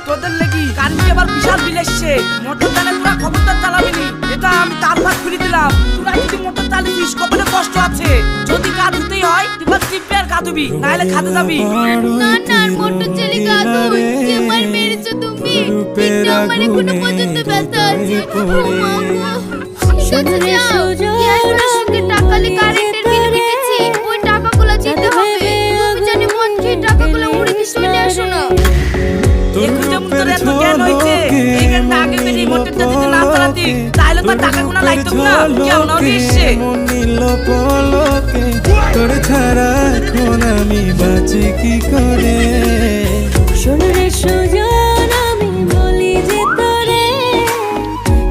তোদের লেগি কারেন্টে আবার বিশাল বিল এসছে। মোটর চালে তোরা খবরদার চালাবি নি। এটা আমি তার ভাগ খুলে দিলাম। তোরা যদি মোটর চালিয়েছিস কপালে কষ্ট আছে। যদি গা ধুতেই হয় এবার টিপে আর গা ধুবি, নাহলে খাতে যাবি। না না মোটর চালে গা ধুই, যে মার মেরেছো তুমি। কিন্তু আমার এখনো পর্যন্ত ব্যথা আছে। ও মা ঠিক আছে যাও। গ্যাসের সঙ্গে টাকালে কারেন্টের বিল মিটেছে। ওই টাকাগুলো দিতে হবে। তুমি জানি মন খেয়ে টাকাগুলো মুড়ে দিয়ে চলে আসো না। এখন যেমন তোর এত জ্ঞান হয়েছে, এই জ্ঞানটা আগে বেরিয়ে মোটরটা যদি না চালাতি তাহলে তো টাকা গোনা লাগতো না। কেউ না এসছে তোর ছাড়া এখন আমি বাঁচি কি করে। শোন রে সুজন আমি বলি যে তোরে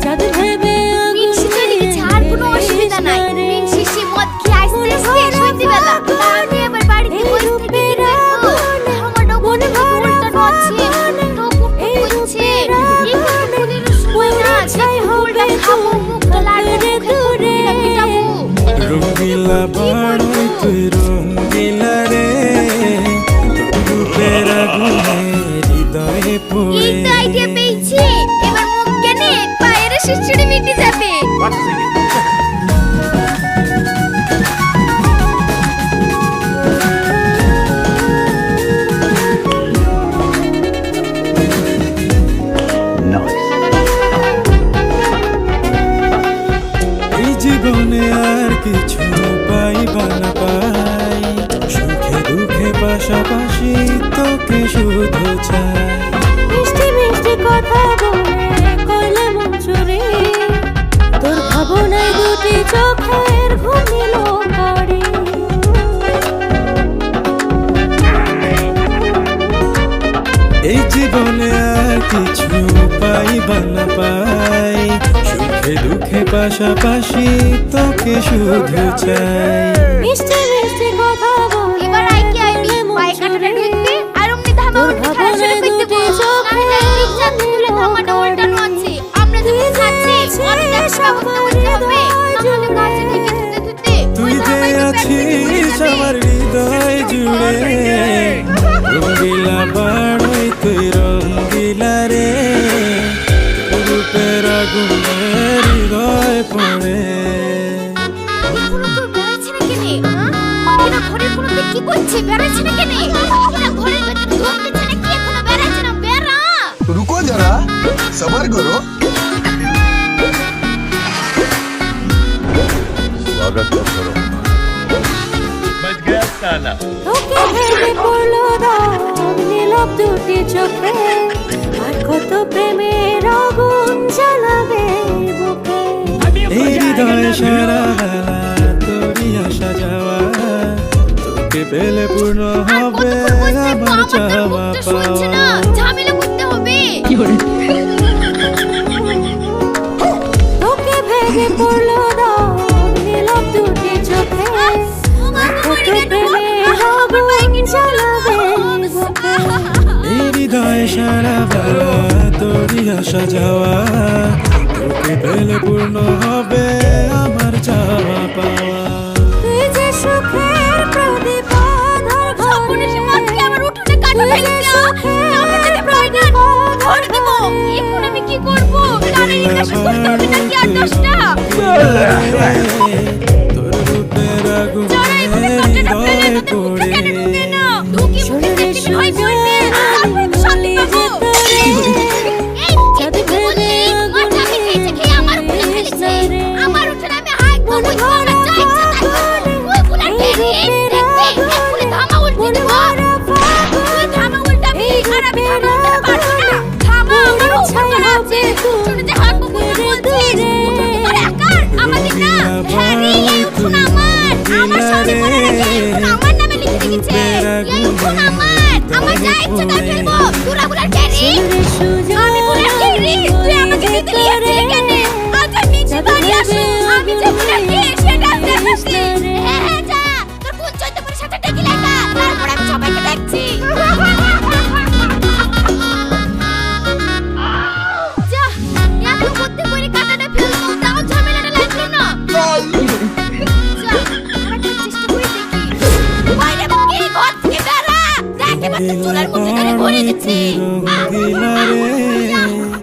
চাঁদ ভেবে মিন শিকারি গেছে, আর কোনো অসুবিধা নাই। মিন শিশি মদ খেয়ে আইসতে আইসতে সন্ধ্যেবেলা আমি এবার বাড়িতে বসে থেকে কি দেখবো। আমার মনে ভুলটা নচ্ছে তো হচ্ছে এই সময় না ছাই হবে খাবো মুখটা লাগবে দূরে মিটাবো। রঙ্গিলা বাড়ি তুই রঙ্গিলা রে, রূপের আগুনে হৃদয়ে পড়ে। এই তো আইডিয়া পেয়েছি, এবার মুখ কেনে পায়ের শিশুড়ি মিটে যাবে। এই জীবনে আর কিছু পাইবা না পাই, সুখে দুঃখে পাশাপাশি তোকে শুধু চাই। মিষ্টি মিষ্টি কথা বলে কইলে মন চুরি, তোর ভাবনায় দুটি চোখের ঘুমিল বাড়ি। এই জীবনে আর কিছু পাইবা না পাই, সুখে দুঃখে পাশাপাশি তোকে শুধু চাই। মিষ্টি মিষ্টি কথা বলে এবার আইকে আইবি পায়ে কাটাটা ঢুকবে আর অমনি ধামা উঠে খেলা শুরু করতে বল। নাহলে ঠিকঠাক দিলে ধামাটা উল্টানো আছে। আমরা যখন খাচ্ছি অনেক একটা ব্যবস্থা করতে হবে, নাহলে কাছে থেকে ধুতে ধুতে তুই যে আছিস আমার হৃদয় জুড়ে, রঙ্গিলা বাড়ি তুই রঙ্গিলা রে, তোর রূপের আগুনে হৃদয় পড়ে। এখনো তোর বেড়াচ্ছে না কেনে? এরা ঘরের কোনো দিক কি করছে? বেড়াচ্ছে না কেনে? এরা ঘরের ভেতরে ঢুকতেছে না কি? এখনো বেড়াচ্ছে না? বেড়া। रुको जरा सबर करो। स्वागत करो। बच गया साला। তোকে ভেবে পড়লো দাগ নীরব দুটি চোখে, আর কত প্রেমের আগুন জ্বালাবে বুকে। এই হৃদয় সারা বেলা তোরই আসা যাওয়া, তোকে পেলে পূর্ণ হবে আমার চাওয়া পাওয়া। ঝামেলা করতে হবে। তোকে ভেবে পড়লো দাগ নীরব দুটি চোখে, আর কত প্রেমের আগুন জ্বালাবে বুকে। এই হৃদয় সারা বেলা তোরই আসা যাওয়া, তোকে পেলে পূর্ণ হবে আমার চাওয়া পাওয়া। তুই যে সুখের প্রদীপ আধার সপনে সে মাছকে আমার উঠোনে কাটা ফেলছে। আমি যদি প্রয়োজন ধরে দেব। এখন আমি কি করব? কানে ইংলিশ করতে হবে নাকি আর 10টা? তোর রূপের আগুনে যারা এভাবে কাটাটা ফেলে হৃদয় তোদের মুখে পড়ে। কেন ঢুকে না? ঢুকি মুখে দেখতে হয় বলবে। তারপরে তো শান্তি পাবো। এই চাঁদে বলি মাথা আমি খেয়েছে খেয়ে আমার উপরে ফেলেছে। আমার উঠোনে আমি হাই করবো ঝগড়া চাই ওই গুলা টেনে দেখবে এক্ষুনি ধামা উল্টে দেবো। তুই ধামা উল্টাবি আর আমি ধামা উল্টাতে পারবো না। ধামা আমার উপরে আছে। শুনে যে হাত বলছিস উঠোন তোর একার আমাদের না। হ্যাঁ রে এই উঠোন আমার। আমার সামনে বলে রাখি এই উঠোন আমার নামে লিখে রেখেছে। এই উঠোন আমার যা ইচ্ছা তাই ফেলবো। তোরা গুলা টেনে আমি বলে রাখি রে তুই আমাকে দিতে লিয়েছিলি কেন? আজ আমি নিচে বাড়ি আসি আমি যে বলে রাখি সেটা দেখছি। হ্যাঁ হ্যাঁ যা তোর কোন চৈতপুরের সাথে টেকি লাগা তারপর আমি সবাইকে দেখছি। যা এত বুদ্ধি করে কাটাটা ফেলবো তাও ঝামেলাটা লাগলো না। যা আরেকটা চেষ্টা করে দেখি। বাইরে বকে ঘর থেকে বেরা দেখ চুলার মধ্যে করে ভরে গেছে রঙ্গিলা রে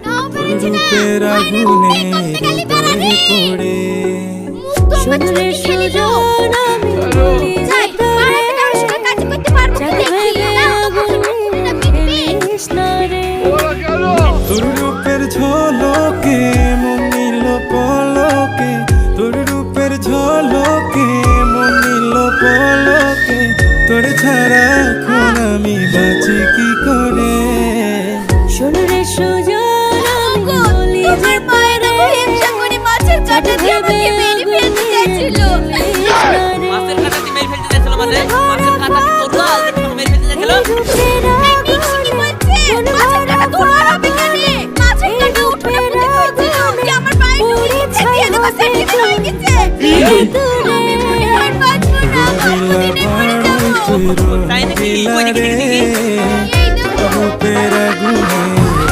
নাও পেরেছি না রূপের আগুনে হৃদয়ে পড়ে শোনরে সুজন আমি বলি যে তোরে কাজ করতে পারবো চাঁদ ভেবে আগুনে কৃষ্ণ রে তোর রূপের ঝলকে মন নিল পলকে তোর রূপের ঝলকে মন নিল পলকে তোর ছাড়া এখন আমি বাঁচি কি করে শোনরে সুজন আমি বলি যে মায়েরা হিংসা করে মাছের কাটা দিয়ে আমাকে মেরে ফেলতে চাইছিল মাছের কাঁটা দিয়ে মেরে ফেলতে যাচ্ছিল মানে মাছের কাঁটা কি তোর গাল দেখে মেরে ফেলতে যাচ্ছিল কি বলছে মাছের কাটা তোর হবে কেন মাছের কাটা উঠে যে আমার পায়ে ঢুকে দিয়ে দেবো সেটা হয়ে গেছে আমি মনে হয় বাঁচবো না দিনে মরে যাবো তাই নাকি কই দেখি এই দেখো রূপের আগুনে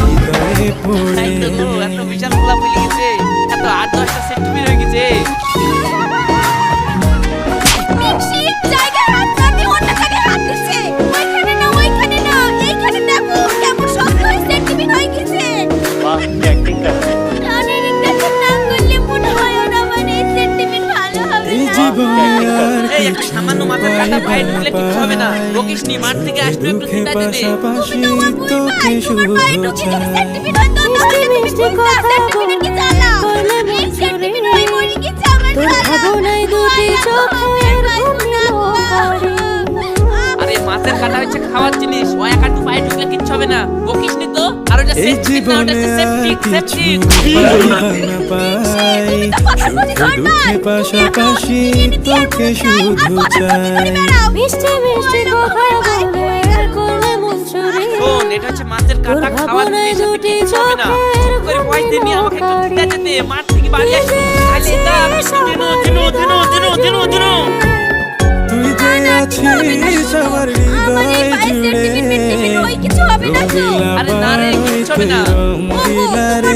হৃদয়ে পড়ে তাই তো এত বিশাল গোলাপ হয়ে গেছে এত 8-10টা সেন্টিমিটার হয়ে গেছে মিক্সি জায়গায় হাত না দিয়ে অন্য জায়গায় হাত দিচ্ছে ওইখানে না এইখানে দেখো কেমন শক্ত হয়ে সেন্টিমিটার হয়ে গেছে वाह क्या एक्टिंग कर रहे हैं কানের একটা না করলে মনে হয় ওর আমার এই সেন্টিমিটার ভালো হবে এই না জীবনে আর এই একটা সামান্য মাছের কাঁটা পায়ে ঢুকলে কিছু হবে না বকিস নি মাঠ থেকে আসলে একটু দুঃখে চিন্তা দে পাশাপাশি তোমার বই তোকে ভাই তোমার শুধু পায়ে ঢুকে যদি চাই সেন্টিমিটার হয় তো মিষ্টি মিষ্টি কথা সেন্টিমিটার কি জ্বালা বলে মন এই জুড়ে সেন্টিমিটার হয়ে মরে গেছে আমার তোর জ্বালা। ভাবনায় দুটি চোখের ঘুমিল করে আরে মাছের কাঁটা হচ্ছে খাওয়ার জিনিস ওই একাটু পায়ে ঢুকলে কিচ্ছু হবে না বকিস নি তো আর ওটা এই সেফটি না ওটা জীবনে আর সেফটি কিছু সেফটি না পাই দুঃখে পাশাপাশি তোকে শুধু চাই মিষ্টি মিষ্টি কথা বলে কোলে মন চুরি শোন এটা হচ্ছে মাছের কাঁটা তোর খাওয়ার ভাবনায় জিনিস দুটি কিচ্ছু হবে না চোখের চুপ করে পয়সা নিয়ে আমাকে একটু ঘুমিল দিতে যেতে মাঠ থেকে বাড়ি আসি খালি দা দিনো তুই যে আছিস আমার আমার এই হৃদয় পায়ে জুড়ে সেন্টিমিটার হয় কিছু হবে না তো আরে না রে, কিচ্ছু হবে না। রঙ্গিলা রে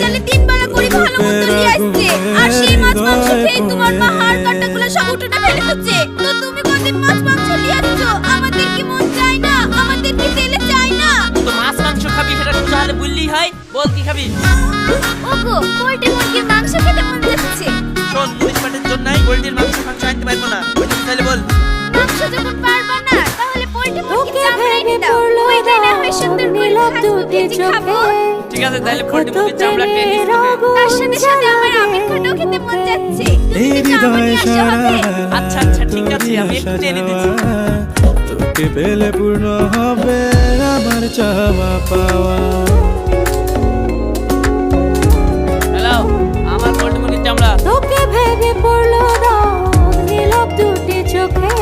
চলে 3 বেলা করে ভালো মন্দ নিয়ে আসছে আর সেই মাছ মাংস খেয়ে তোমার মা হাড় কাটাগুলো সব উঠোনে ফেলে দিচ্ছে তো তুমি কোনদিন মাছ মাংস নিয়ে আসছো আমাদের কি মন চায় না আমাদের কি তেলে চায় না তো মাছ মাংস খাবি সেটা সোজা হলে বললেই হয় বল কি খাবি ওগো পোল্ট্রি মুরগির মাংস খেতে মন যাচ্ছে শোন মুড়ির পাটের জন্য পোল্ট্রির মাংস আনতে পারবো না ওই জন্য তাহলে বল মাংস যখন পারবা না তাহলে পোল্ট্রি মুরগির তোকে চামড়া এনে ভেবে দাও পড়লো ওইটাই না হয় সুন্দর করে নীরব খাসু দুটি ভেজে খাবো চোখে ঠিক আছে তাহলে পোল্ট্রি কত মুরগির চামড়া টেনে প্রেমের আগুন তার সাথে সাথে আমার আমির খানাও খেতে মন যাচ্ছে এই তুমি কি চামড়া হৃদয় নিয়ে আসো সারা হবে আচ্ছা, আচ্ছা, ঠিক আছে, আমি একটু টেনে দিচ্ছি। তোকে পেলে পূর্ণ হবে আমার চাওয়া পাওয়া হ্যালো আমার পোল্ট্রি মুরগির চামড়া তোকে ভেবে পড়লো নীরব দুটি চোখে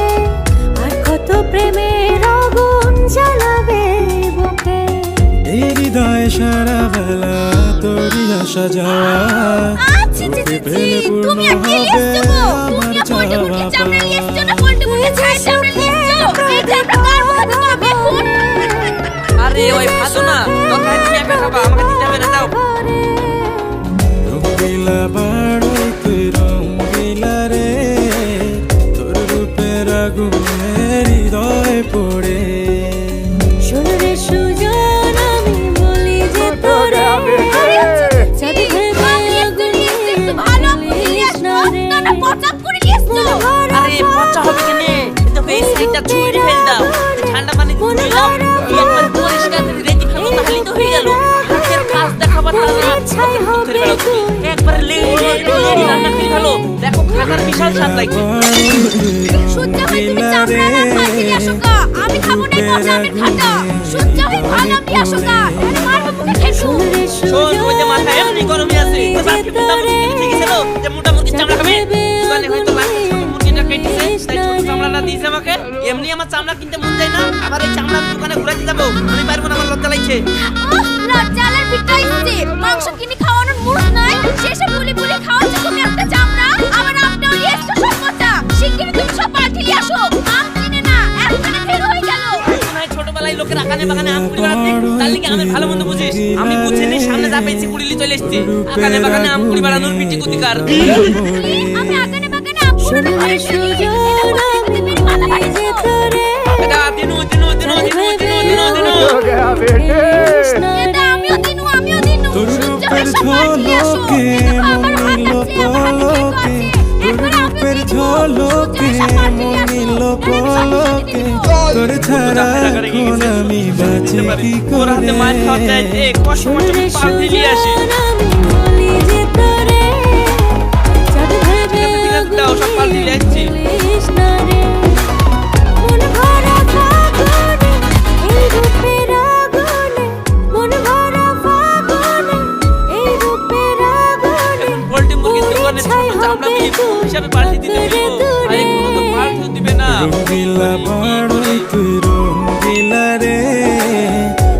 আর কত প্রেমের আগুন জ্বালাবে বুকে এই হৃদয় সারা বেলা তোরই আসা যাওয়া আচ্ছা তোকে আচ্ছা পেলে পূর্ণ তুমি আর কি হবে লিখছো গো আমার তুমি আর পোল্ট্রি মুরগির চাওয়া চামড়া নিয়ে এসছো না পাওয়া পোল্ট্রি মুরগির ছাই চামড়া নিয়ে এসছো এই চামড়া কার মধ্যে তোমার বেকুন আরে ওই ভালো না দরকার তুমি একা খাবা আমাকে দিতে হবে না দাও রঙ্গিলা বাড়ই তুই রঙ্গিলা রে তোর রূপের আগুনে হৃদয় পড়ে শোনরে সুজন আমি বলি যে তোরে চাঁদ ভেবে আগুনে ভালো করে নিয়ে আসো না না পচাপ করে নিয়ে এসছো আরে পচা হবে কেনে তোকে এই সাইডটা ছুঁড়ে ফেল দাও ঠান্ডা পানি দিয়ে দিলাম তুই একবার পরিষ্কার করে রেডি খাবো তাহলেই তো হয়ে গেল হাতের কাজ দেখাবার তাহলে ছাই হবে তুই একবার লেডি রান্না করে ভালো দেখো খাবার বিশাল স্বাদ লাগবে সহ্য হয়ে তুমি চামড়া না খাইতে আসো গা আমি খাবো না পচা আমি খাটা সহ্য হয়ে ভালো আমি আসো গা আরে মারবো মুখে খেসু শোনরে শোন ওই যে সুজন মাথা এমনি গরমই আছে তো বাকি মোটা মুরগি ঠিক ছিল যে মোটা মুরগির চামড়া খাবে দোকানে হয়তো লাগছে ছোট মুরগিটা কেটেছে তাই ছোট চামড়াটা দিয়েছে আমাকে এমনি আমার চামড়া কিনতে মন যায় না আবার এই চামড়ার দোকানে ঘুরাতে যাবো আমি পারবো না আমার লজ্জা লাগছে লজ্জালার পিঠা ইচ্ছে মাংস কিনে খাওয়ানোর মুড নাই শেষে বলি বলি খাওয়াচ্ছ তুমি একটা চামড়া আমার আপনিও নিয়ে এসছো সব পচা শিগগিরই তুমি সব পাল্টে নিয়ে আসো আম কিনে না একখানে ফেল হয়ে গেল মনে হয় ছোটবেলায় লোকের আকানে বাগানে আম কুড়ি বেড়াতে তার লিগে আমি ভালো মন্দ বুঝিস আমি বুঝিনি সামনে যা পেয়েছি কুড়িলি চলে এসছি আকানে বাগানে আম কুড়ি বেড়ানোর পিটি কুতিকার আমি আগানে বাগানে আম কুড়ি শোনরে সুজন আমি বলি যে তোরে এটা দিনু তোর ছাড়া এখন আমি বাঁচি কি ওর হাতে মার খাওয়া করে চাইতে কষ্ট কষ্ট পাল্টি নিয়ে আসি আমি বলি যে তোরে চাঁদ ভেবে দাও সব পাল্টি নিয়ে আসছি ফেলিস না রে মন ভরা ফাগুনে এই রূপের আগুনে মন ভরা ফাগুনে এই রূপের আগুনে পোল্ট্রি মুরগির দোকানে ছোট চামড়া বিলি হিসাবে পাল্টি দিতে দিব আরে কোনো তো পাল্টি দিবে না রঙ্গিলা বড়ই তুই রঙ্গিলা রে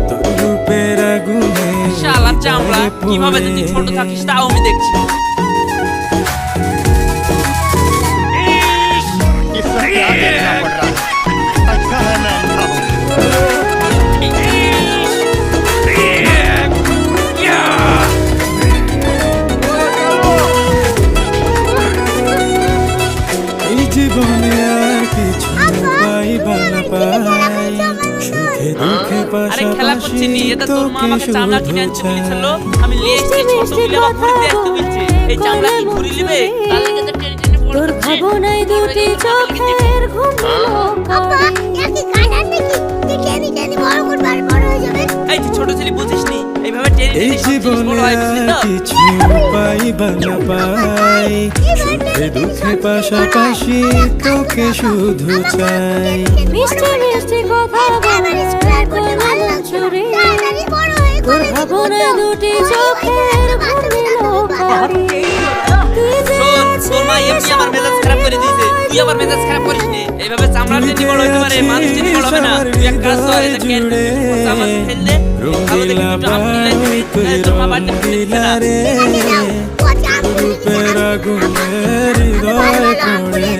তোর রূপের আগুনে শালা চামড়া কিভাবে যদি ছোট থাকিস তাও আমি দেখছি इसका क्या देखना पड़ रहा है अच्छा है मैं अंधा हूँ এই জীবনে আর কিছু পাইবা না পাই সুখে দুঃখে আরে খেলা পাশাপাশি করছি নি এটা তোর মা তোকে আমাকে চামড়া কিনে আনতে বলেছিল আমি নিয়ে এসেছি ছোট বিলে আমার ঘুরে দিয়ে আসতে বলছে এই চামড়া কি ঘুরি নেবে তার লেগে তো টেনশনে পড়ে তোর যাচ্ছে ভাবনায় দুটি চোখের ঘুম আব্বা একই কানার নাকি তুই কেনি কেনি বড় করবার বড় হয়ে যাবে এই যে ছোট ছেলে বুঝিস নি এইভাবে টেনে এই টেনে সব জিনিস বড় জীবনে হয় বুঝলি আর তো কিছু পাইবা না পাই সুখে দুঃখে পাশাপাশি তোকে শুধু চাই মিষ্টি মিষ্টি কথা বলে কোনো চুরি তোর ভাবনায় দুটি চোখের ঘুম তুই যে শোন তোর মা এমনি আমার মেজাজ খারাপ করে দিয়েছে তুই আমার মেজাজ খারাপ করিস নি এইভাবে চামড়ার জন্য বড় হতে পারে মানুষ জন্য বড় হবে না তুই এক কাজ কর এটা কেন চামড়া ফেললে ভালো দেখে একটু আমুল দিলে তোর মা বাড়িতে ফেলছে না রে রূপের আগুনে হৃদয় পড়ে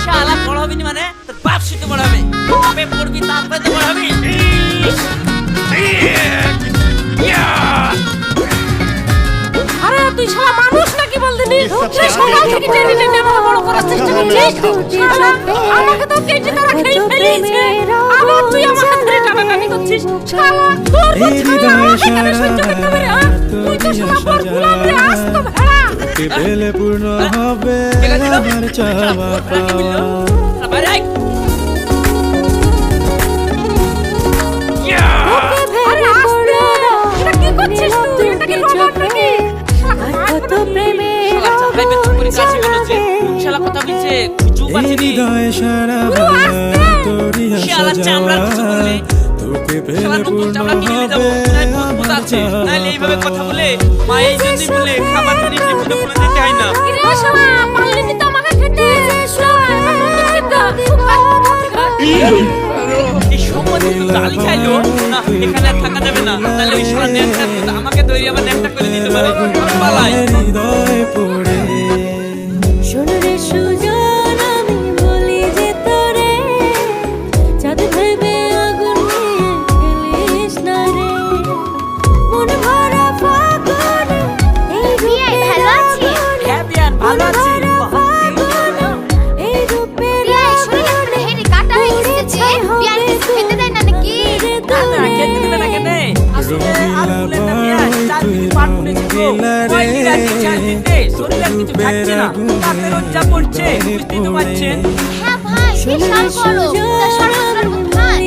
শালা বড় হবি নি মানে তোর বাপ শিখতে বড় হবে বাপে পড়বি তারপরে তো বড় হবি আরে তুই শালা মানুষ নাকি বলতে নি তুই সকাল থেকে টেনে টেনে আমার বড় করার চেষ্টা করছিস শালা আমাকে তো কেটে তারা খেয়ে ফেলেছে আবার তুই আমার হাত ধরে টানাটানি করছিস শালা তোর তো এই ছাড়া হৃদয় আমাকে কেন সহ্য করতে পারে তুই তো শালা বড় গোলাম রে আজ তো ভেড়া তোকে পেলে পূর্ণ হবে আমার চাওয়া পাওয়া আরে আই ওকে ভেবে পড়লো এটা কি করছিস তুই এটা কি রোবট নাকি কত প্রেমে শালা চাপাই বেচ করে কাছে বলেছে শালা কথা বলছে চুপ এই আছে নি হৃদয় সারা বেলা তোরই শালা আসা চামড়া যাওয়া কিছু বললে তোকে শালা পেলে নতুন পূর্ণ চামড়া কিনে নিয়ে হবে যাবো নাই ভূত আমার আছে চাওয়া নাইলে এইভাবে কথা বলে পাওয়া। মা এই জন্যই বলে খাবার জিনিস নিপুণে খুলে দিতে হয় না কিরে শালা পারলি নি তো আমাকে খেতে এই সময় তো গালি খাইলো না এখানে আর থাকা যাবে না তাহলে ওই শালা নেকটা আমাকে ধরে আবার নেকটা করে দিতে পারে পালাই হৃদয় পড়ে শোন রে সুজন আমি বলি যে তোরে চাঁদ ভেবে আগুন নিয়ে ফেলিস না রে মন ভরা ফাগুনে এই বিয়ে ভালো আছি হ্যাঁ বিয়ান ভালো আছি এই রূপের বিয়ে শরীরে পুরো হেডে কাটা হয়ে গেছে বিয়ে কিছু খেতে দেয় না নাকি না না খেতে দিবে না কেন আসলে আর বলেন না বিয়ান চার দিন পার করেছি তো কয়দিন আগে 4 দিন রে শরীরে আর কিছু খাচ্ছে না তাতে রোজা পড়ছে বুঝতেই তো পারছেন হ্যাঁ ভাই বিশাল বড় তা শরবতটার মতো ভাই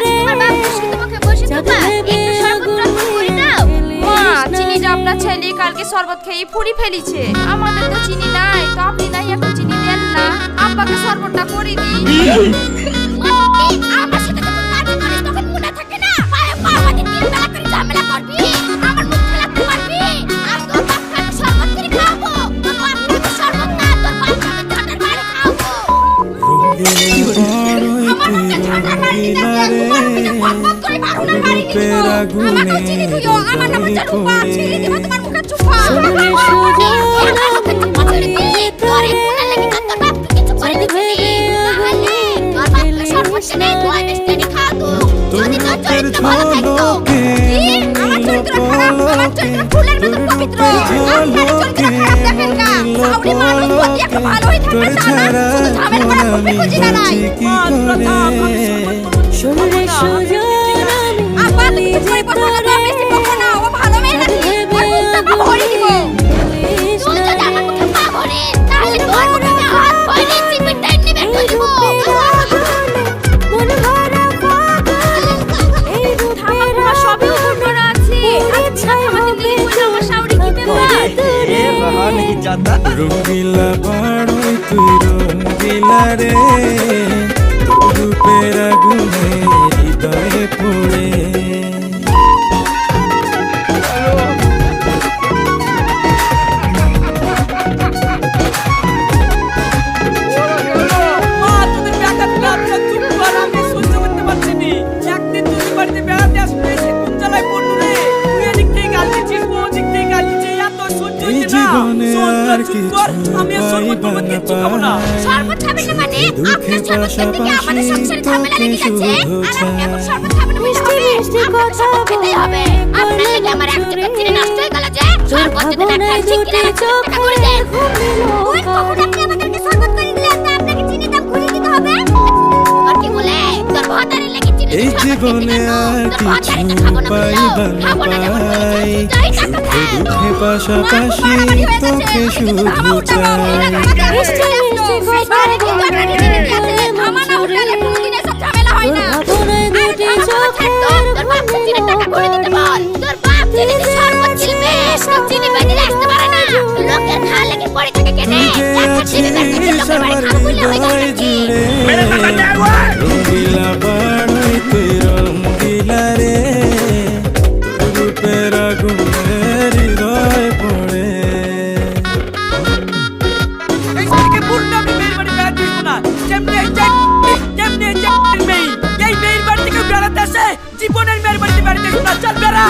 তোমার বাপ বসে তোমাকে বসে তোমা একটু শরবতটা করে দাও মা চিনি ডাবনা ছেলে কালকে শরবত খেয়ে ফুরি ফেলিছে আমাদের তো চিনি নাই তো আপনি নাই একটু চিনি দেন না আব্বাকে শরবতটা করে দিই আমার সাথে যখন পার্টি করিস তখন মনে থাকে না পায়ে পা মাটি তিন বেলা করে ঝামেলা করবি আমার মুখ খেলাতে পারবি আর তোর বাপকে আমি শরবত করে খাওয়াবো তোর বাপকে আমি শরবত না তোর বাপকে আমি ঠান্ডার বাইরে খাওয়াবো রূপের আগুনে আমার নামে চারু পা ছিঁড়ে দিব তোমার মুখে চুপা শোন রে সুজন তোরে মনে লাগে না তোর বাপকে কিছু করে দিবি তাহলে তোর বাপকে শরবত এনে দোয়া দেশে খাওয়াবো যদি তোর চরিত্র ভালো থাকতো আমার চরিত্র খারাপ আমার চরিত্র ফুলের মতো পবিত্র আপনার চরিত্র খারাপ দেখেন না সাউরি মানুষ বলি একটা ভালোই থাকবে তা না শুধু ঝামেলা করা করবে খুঁজি না নাই শোন রে সুজন আপা তুমি পরিবর্তন বেশি পক্ষ না ও ভালো মেয়ে নাকি ওর মুখটা ভরে দিব जाता। রঙ্গিলা পাড়ই তুই রঙ্গিলা রে তোর রূপের আগুনে হৃদয়ে পড়ে মা তোদের বেকার ব্যবসা চুপ কর, আমি সহ্য করতে পারছি নি। একদিন তোদের বাড়িতে বেড়াতে আসবে, সে কোন জ্বালায় পড়লো রে। তুই এদিক থেকে গাল দিচ্ছিস, ও ওদিক থেকে গাল দিচ্ছে, এত সহ্য এই হচ্ছে না। জীবনে শোন, তোরা আর চুপ কর, কিছু আমি আর শরবত পাইবা টরবত না কিচ্ছু খাবো না। শরবত খাবেন না মানে দুঃখে আপনার শরবত থেকে আমাদের সংসারে ঝামেলা লেগে গেছে আর আপনি এখন শরবত খাবেন না মিষ্টি মিষ্টি কথা খেতেই হবে আপনার লাগে আমার এক চোখের চিনি নষ্ট হয়ে গেল যে শরবত যদি না খান ঠিক কিনা টাকা করে দেন ওই কখন আপনি আমাদেরকে শরবত করে দিলেন না আপনাকে চিনি দাম ঘুরিয়ে দিতে হবে আর কি বলে তোর ভাতারে লাগে চিনি এই জীবনে আর কিছু পাইবা না পাই দুঃখে পাশাপাশি তোকে শুধু চাই মিষ্টি মিষ্টি কথা বলে আমার না উঠলে কোনদিন এসব ঝামেলা হয় না ভাবনায় দুটি চোখের তোর বাপ চিনি টাকা ঘুরিয়ে দিতে বল তোর বাপ চিনি শরবত চিলবে চিনি বানি রাখতে পারে না লোকের খা লেগে পড়ে থাকে কেনে এখন চিনি বানি লোকের বাড়ি খাবো বলে হয়ে যাচ্ছে রঙ্গিলা পাড়ই তুই রঙ্গিলা রে তোর রূপের আগুনে হৃদয়ে পড়ে এই ছেলেকে বললাম আমি মেয়ের বাড়ি বেড়াতে আসবো না। যেমনি এই মেয়ে, এই মেয়ের বাড়ি থেকে বেড়াতে আসে, জীবনের মেয়ের বাড়িতে বেড়াতে আসবো না। চল বেড়া।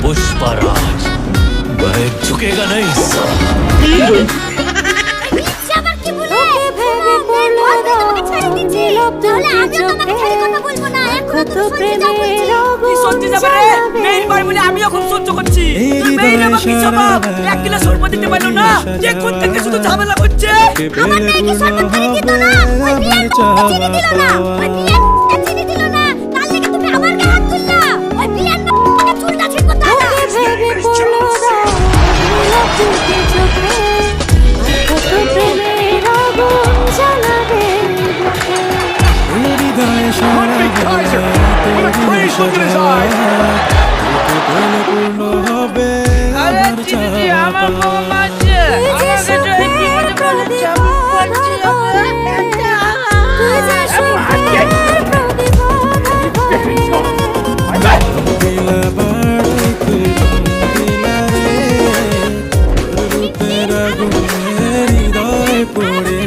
पुष्पराज मैं झुकेगा नहीं আবার কি বলে ভেবে পড়লো তোমাকে ছেড়ে দিচ্ছি তাহলে আমি তোমাকে ছেড়ে কথা বলবো না এখন তো প্রেমের কি সহ্য যাবে রে? মেয়ের বাড়ি বলে আমি এখন সহ্য করছি। মেয়ের আবার কি স্বভাব? এক গ্লাস শরবত দিতে পারলো না। দেখুন থেকে শুধু ঝামেলা করছে। আমার মেয়েকে শরবত করে দিত না ওই বিয়ের চিনি দিল না ওই বিয়ের চিনি দিল না তার লেগে তুমি আমার গায়ে হাত তুললা ওই বিয়ের মানে চুলটা ঠিক করতে হবে ভেবে পড়লো তুলতে চোখে কত প্রেমের আগুন জ্বালাবে হৃদয়ে সারা বেলা তোর সাজা পূর্ণ হবে আরে আমার চিনি আমার চাওয়া বৌমা আছে। আমাকে তো এই কি করে বলেছে? আমি বলছি রঙ্গিলা পাড়ই তুই রঙ্গিলা রে তোর রূপের আগুনে হৃদয়ে পড়ে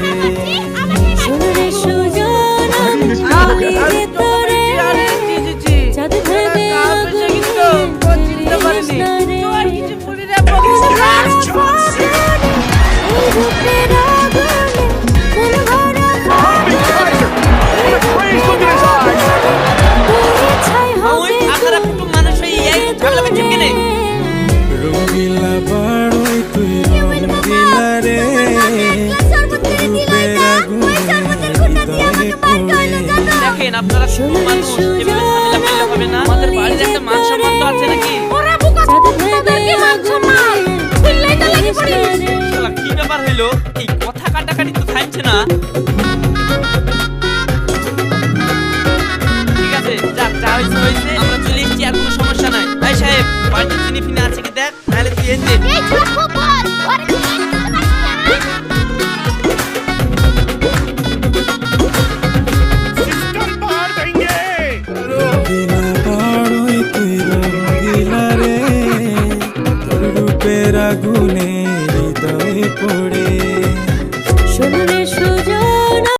সুরে সুজন আমি তোরে চাঁদ ভেবে আগুনে চিনতে পারিনি। তোর কিছু বলি রে বলি। রূপের আগুনে মন ভরা আপনারা কুটুম মানুষ হয়ে এই ঝামেলা করছেন কেন? রঙ্গিলা পাড়ই তুই রঙ্গিলা রে রূপের আগুনে হৃদয়ে পড়ে দেখেন আপনারা কুটুম মানুষ, এভাবে ঝামেলা করলে হবে না। আমাদের বাড়ির একটা মান সম্মান তো আছে নাকি? ওরা বুকা তোদের কি মান সম্মান তুই লাইটা লাগি পড়িস শালা কি ব্যাপার হইলো? এই কথা কাটাকাটি তো থামছে না।